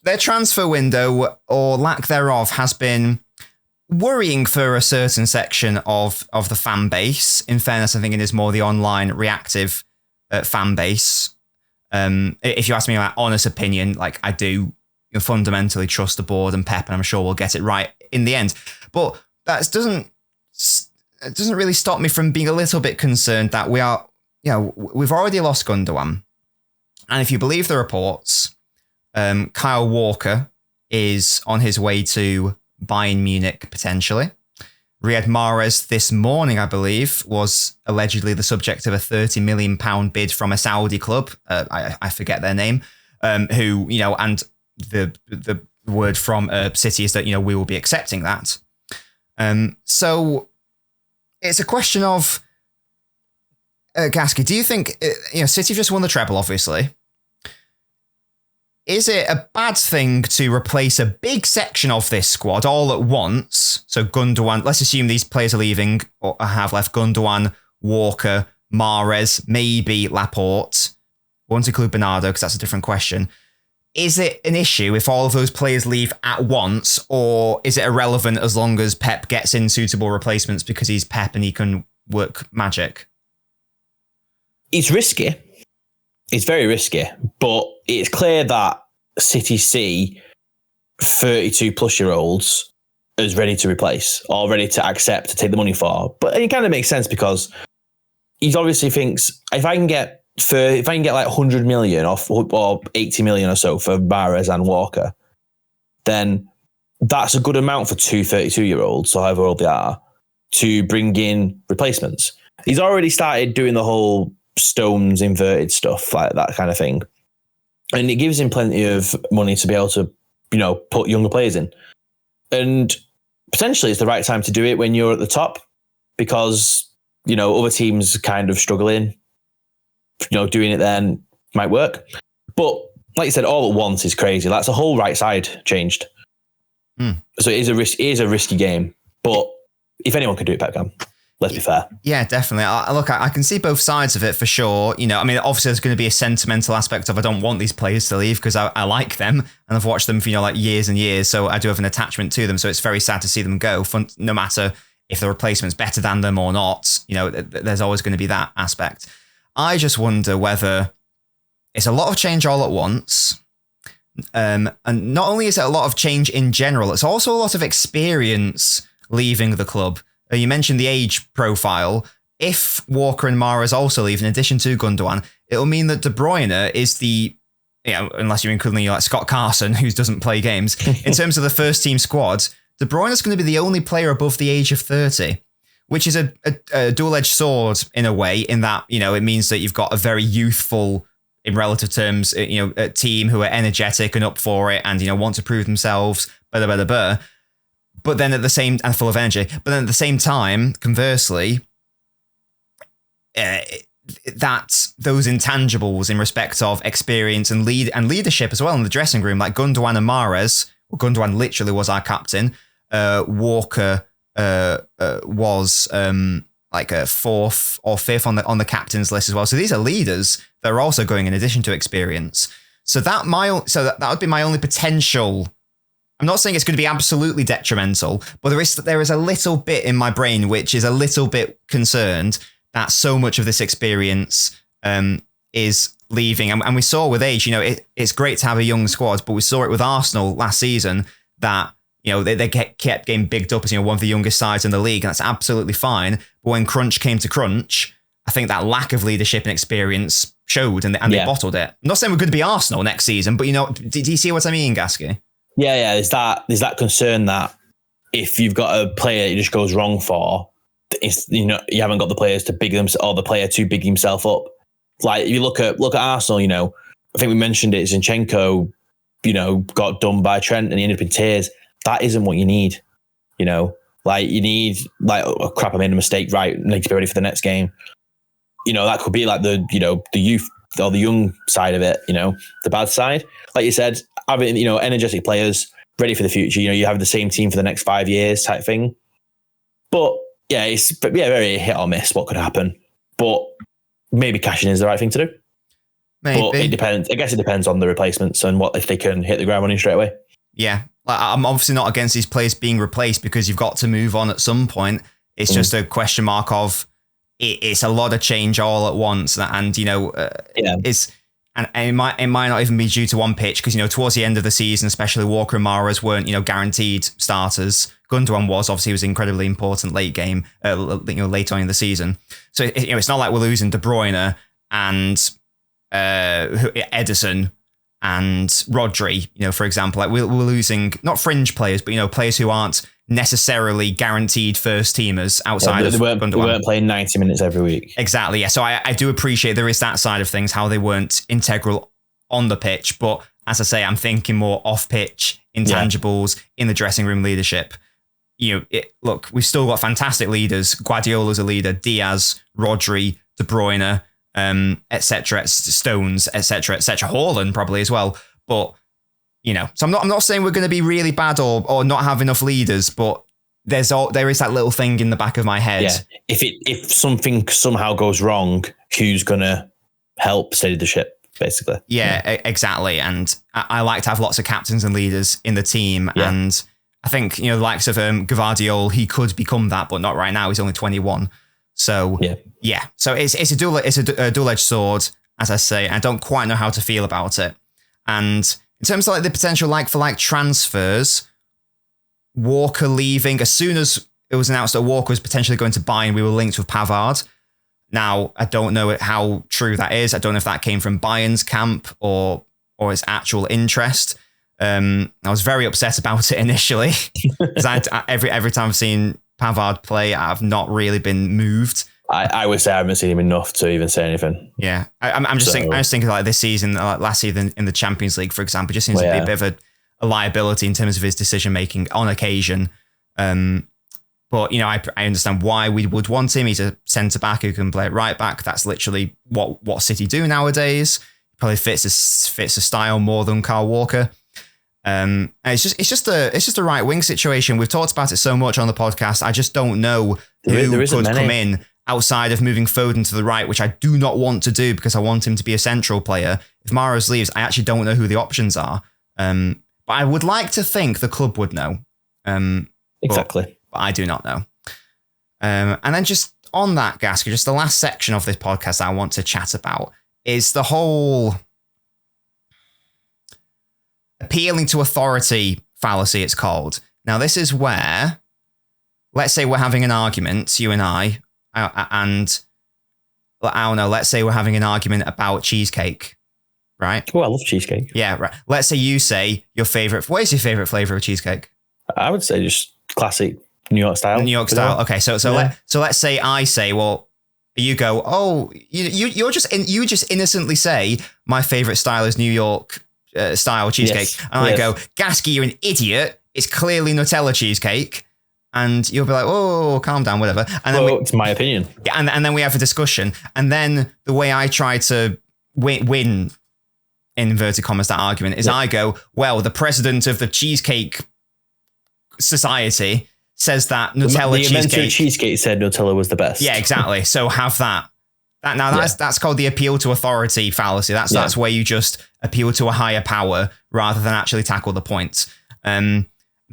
their transfer window, or lack thereof, has been worrying for a certain section of the fan base. In fairness, I think it is more the online reactive fan base. If you ask me my honest opinion, like I do fundamentally trust the board and Pep, and I'm sure we'll get it right in the end. But that doesn't really stop me from being a little bit concerned that we've already lost Gundogan. And if you believe the reports, Kyle Walker is on his way to Bayern Munich, potentially. Riyad Mahrez this morning, I believe, was allegedly the subject of a £30 million bid from a Saudi club. I forget their name. Who, and the word from City is that, we will be accepting that. So it's a question of, Gasky, do you think, City just won the treble, obviously. Is it a bad thing to replace a big section of this squad all at once? So Gundogan, let's assume these players are leaving or have left. Gundogan, Walker, Mahrez, maybe Laporte. Won't include Bernardo because that's a different question. Is it an issue if all of those players leave at once, or is it irrelevant as long as Pep gets in suitable replacements because he's Pep and he can work magic? It's risky. It's very risky, but it's clear that City see 32 plus year olds as ready to replace or ready to accept to take the money for. But it kind of makes sense because he obviously thinks if I can get like 100 million or 80 million or so for Mahrez and Walker, then that's a good amount for two 32-year-olds, or however old they are, to bring in replacements. He's already started doing the whole Stones inverted stuff, like that kind of thing. And it gives him plenty of money to be able to, put younger players in. And potentially it's the right time to do it when you're at the top because, other teams kind of struggling. Doing it then might work. But like you said, all at once is crazy. That's the whole right side changed. So it is a risky game. But if anyone can do it, Pep can. Let's be fair. Yeah, definitely. I can see both sides of it for sure. Obviously there's going to be a sentimental aspect of I don't want these players to leave because I like them and I've watched them for, years and years. So I do have an attachment to them. So it's very sad to see them go, no matter if the replacement's better than them or not. There's always going to be that aspect. I just wonder whether it's a lot of change all at once. And not only is it a lot of change in general, it's also a lot of experience leaving the club. You mentioned the age profile. If Walker and Mahrez also leave, in addition to Gundogan, it'll mean that De Bruyne is the, unless you're including like Scott Carson, who doesn't play games, in terms of the first team squad, De Bruyne is going to be the only player above the age of 30, which is a dual-edged sword in a way, in that, it means that you've got a very youthful, in relative terms, a team who are energetic and up for it and, want to prove themselves, But then at the same, and full of energy, but then at the same time, conversely, that those intangibles in respect of experience and leadership as well in the dressing room, like Gundogan and Mahrez, Gundogan literally was our captain. Walker was like a fourth or fifth on the captain's list as well. So these are leaders that are also going in addition to experience. So that would be my only potential. I'm not saying it's going to be absolutely detrimental, but there is a little bit in my brain which is a little bit concerned that so much of this experience is leaving. And we saw with age, it's great to have a young squad, but we saw it with Arsenal last season that, they kept getting bigged up as, one of the youngest sides in the league, and that's absolutely fine. But when crunch came to crunch, I think that lack of leadership and experience showed and they bottled it. I'm not saying we're going to be Arsenal next season, but, do you see what I mean, Gasky? Yeah. There's that concern that if you've got a player that it just goes wrong for, you haven't got the players to big them, or the player to big himself up. Like if you look at Arsenal, I think we mentioned it. Zinchenko, got done by Trent and he ended up in tears. That isn't what you need. Like you need oh crap, I made a mistake. Right, I need to be ready for the next game. That could be like the youth or the young side of it. The bad side, like you said, having energetic players ready for the future. You have the same team for the next 5 years type thing. But yeah, it's very hit or miss what could happen. But maybe cashing in is the right thing to do. Maybe. But it depends. I guess it depends on the replacements and what if they can hit the ground running straight away. Yeah. Like, I'm obviously not against these players being replaced because you've got to move on at some point. It's just a question mark of it's a lot of change all at once. And it's... And it might not even be due to one pitch because, towards the end of the season, especially Walker and Mahrez weren't, guaranteed starters. Gundogan was. Obviously, he was incredibly important late game, late on in the season. So, it's not like we're losing De Bruyne and Edison and Rodri, for example. Like we're losing, not fringe players, but, players who aren't necessarily guaranteed first teamers outside of Gundogan. They weren't playing 90 minutes every week. Exactly, yeah. So I do appreciate there is that side of things, how they weren't integral on the pitch. But as I say, I'm thinking more off-pitch, intangibles, in the dressing room leadership. Look, we've still got fantastic leaders. Guardiola's a leader, Diaz, Rodri, De Bruyne, etc., Stones, etc., Haaland probably as well. But so I'm not saying we're going to be really bad or not have enough leaders, but there is that little thing in the back of my head. Yeah. If something somehow goes wrong, who's going to help steady the ship, basically? Yeah, exactly. And I like to have lots of captains and leaders in the team. Yeah. And I think, the likes of Gvardiol, he could become that, but not right now. He's only 21. So yeah. So it's a dual-edged sword, as I say. I don't quite know how to feel about it. And in terms of the potential like-for-like transfers, Walker leaving, as soon as it was announced that Walker was potentially going to Bayern, we were linked with Pavard. Now, I don't know how true that is. I don't know if that came from Bayern's camp or his actual interest. I was very upset about it initially because every time I've seen Pavard play, I've not really been moved. I would say I haven't seen him enough to even say anything. Yeah, I'm just thinking like this season, last season in the Champions League, for example, just seems to be a bit of a liability in terms of his decision making on occasion. But I understand why we would want him. He's a centre back who can play at right back. That's literally what City do nowadays. Probably fits a style more than Kyle Walker. And it's just a right wing situation. We've talked about it so much on the podcast. I just don't know who could come in outside of moving Foden to the right, which I do not want to do because I want him to be a central player. If Mahrez leaves, I actually don't know who the options are. But I would like to think the club would know. Exactly. But I do not know. And then just on that, Gasker, just the last section of this podcast I want to chat about is the whole appealing to authority fallacy, it's called. Now, this is where, let's say we're having an argument, you and I, and I don't know, let's say we're having an argument about cheesecake, right? Oh, I love cheesecake. Yeah, right. Let's say you say what is your favorite flavor of cheesecake? I would say just classic New York style. New York style. Okay, so let's say I say, well, you go, oh, you just innocently say my favorite style is New York style cheesecake, and I go, Gasky, you're an idiot. It's clearly Nutella cheesecake. And you'll be like, oh, calm down, whatever. And then it's my opinion. Yeah, and then we have a discussion. And then the way I try to win, in inverted commas, that argument is I go, well, the president of the Cheesecake Society says that Nutella cheesecake said Nutella was the best. Yeah, exactly. So have that. That's called the appeal to authority fallacy. That's where you just appeal to a higher power rather than actually tackle the point.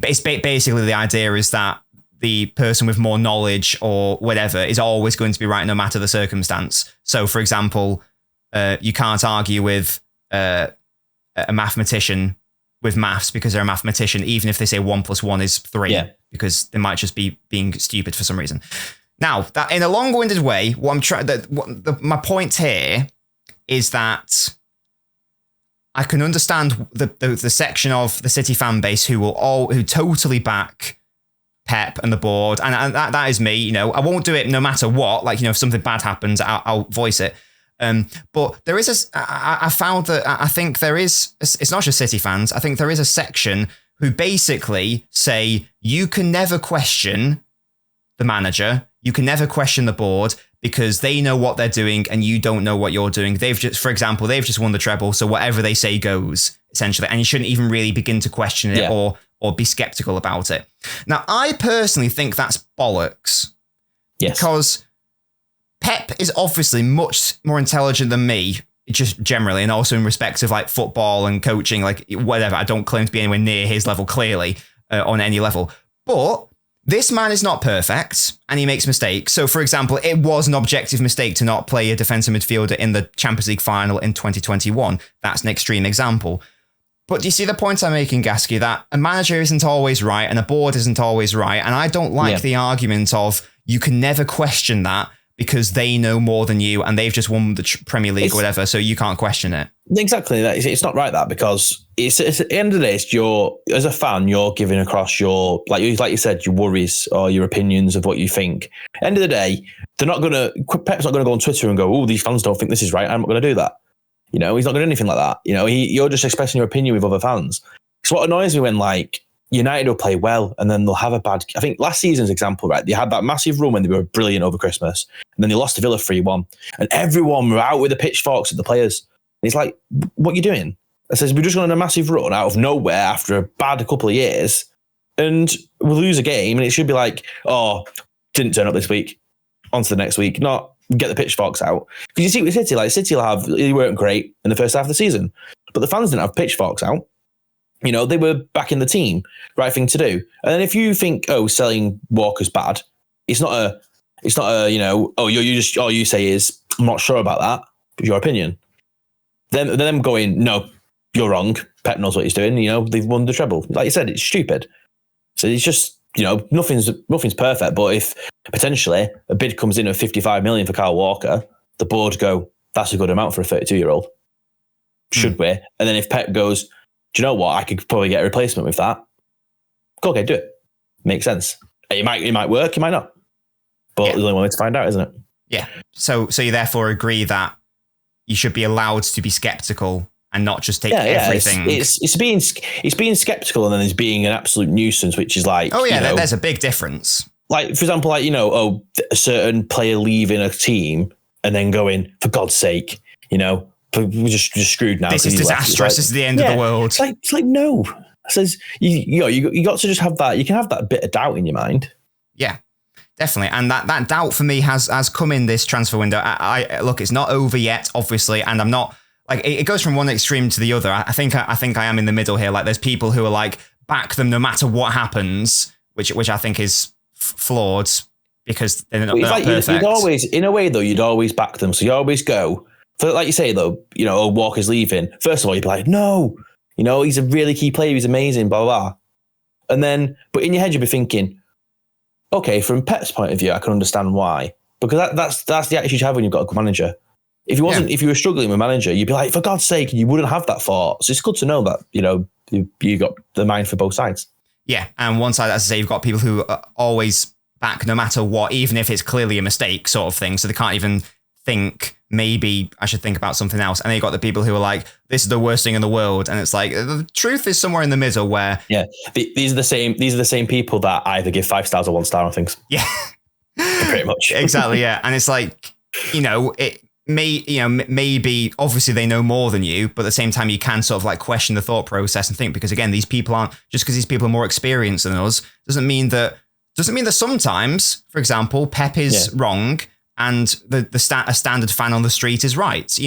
Basically, the idea is that the person with more knowledge or whatever is always going to be right no matter the circumstance. So, for example, you can't argue with a mathematician with maths because they're a mathematician, even if they say 1 + 1 is 3, because they might just be being stupid for some reason. Now, that in a long-winded way, my point here is that I can understand the section of the City fan base who totally back Pep and the board, and that is me. I won't do it no matter what. Like, if something bad happens, I'll voice it. But there is I found that I think there is. It's not just City fans. I think there is a section who basically say you can never question the manager. You can never question the board because they know what they're doing and you don't know what you're doing. For example, they've just won the treble, so whatever they say goes, essentially, and you shouldn't even really begin to question it or be skeptical about it. Now, I personally think that's bollocks. Yes. Because Pep is obviously much more intelligent than me just generally, and also in respect of like football and coaching, like whatever. I don't claim to be anywhere near his level, clearly, on any level. But this man is not perfect, and he makes mistakes. So, for example, it was an objective mistake to not play a defensive midfielder in the Champions League final in 2021. That's an extreme example. But do you see the point I'm making, Gasky, that a manager isn't always right and a board isn't always right? And I don't like the argument of you can never question that because they know more than you and they've just won the Premier League or whatever, so you can't question it. Exactly. It's not right, that, because it's at the end of the day, it's as a fan, you're giving across your, like you said, your worries or your opinions of what you think. End of the day, Pep's not going to go on Twitter and go, oh, these fans don't think this is right, I'm not going to do that. He's not going to do anything like that. You're just expressing your opinion with other fans. It's what annoys me when, like, United will play well and then they'll have a bad... I think last season's example, right? They had that massive run when they were brilliant over Christmas, and then they lost to Villa 3-1, and everyone were out with the pitchforks at the players. And it's like, what are you doing? I says, we're just going on a massive run out of nowhere after a bad couple of years, and we'll lose a game, and it should be like, oh, didn't turn up this week, on to the next week, not get the pitchforks out. Because you see with City, like City they weren't great in the first half of the season, but the fans didn't have pitchforks out. They were back in the team, right thing to do. And then if you think, oh, selling Walker's bad, it's not a, you say is, I'm not sure about that, but your opinion. Then them going, no, you're wrong. Pep knows what he's doing. They've won the treble. Like you said, it's stupid. So it's just, nothing's perfect. But if potentially a bid comes in at 55 million for Kyle Walker, the board go, that's a good amount for a 32-year-old. Should we? And then if Pep goes, do you know what? I could probably get a replacement with that. Okay, do it. Makes sense. It might work, it might not. But there's only one way to find out, isn't it? Yeah. So you therefore agree that you should be allowed to be skeptical and not just take everything. It's being skeptical, and then there's being an absolute nuisance, which is like, there's a big difference. Like, for example, a certain player leaving a team and then going, for God's sake, we're just screwed now. This is disastrous. This is the end of the world. It's like no. It says you got to just have that. You can have that bit of doubt in your mind. Yeah, definitely. And that doubt for me has come in this transfer window. I look, it's not over yet, obviously, and I'm not like it goes from one extreme to the other. I think I am in the middle here. Like, there's people who are like, back them no matter what happens, which I think is flawed because they're not perfect. You'd always, in a way though, you'd always back them. So you always go. So like you say, though, Walker's leaving. First of all, you'd be like, no, he's a really key player. He's amazing, blah, blah, blah. And then, but in your head, you'd be thinking, okay, from Pep's point of view, I can understand why. Because that's the attitude you have when you've got a good manager. If you were struggling with a manager, you'd be like, for God's sake, you wouldn't have that thought. So it's good to know that, you got the mind for both sides. Yeah. And one side, as I say, you've got people who are always back no matter what, even if it's clearly a mistake sort of thing. So they can't even think, maybe I should think about something else. And then you got the people who are like, this is the worst thing in the world. And it's like, the truth is somewhere in the middle where... Yeah, these are the same people that either give 5 stars or 1 star on things. Yeah. Pretty much. Exactly, yeah. And it's like, it maybe obviously they know more than you, but at the same time, you can sort of like question the thought process and think, because again, these people aren't, just because these people are more experienced than us, doesn't mean that sometimes, for example, Pep is wrong and a standard fan on the street is right.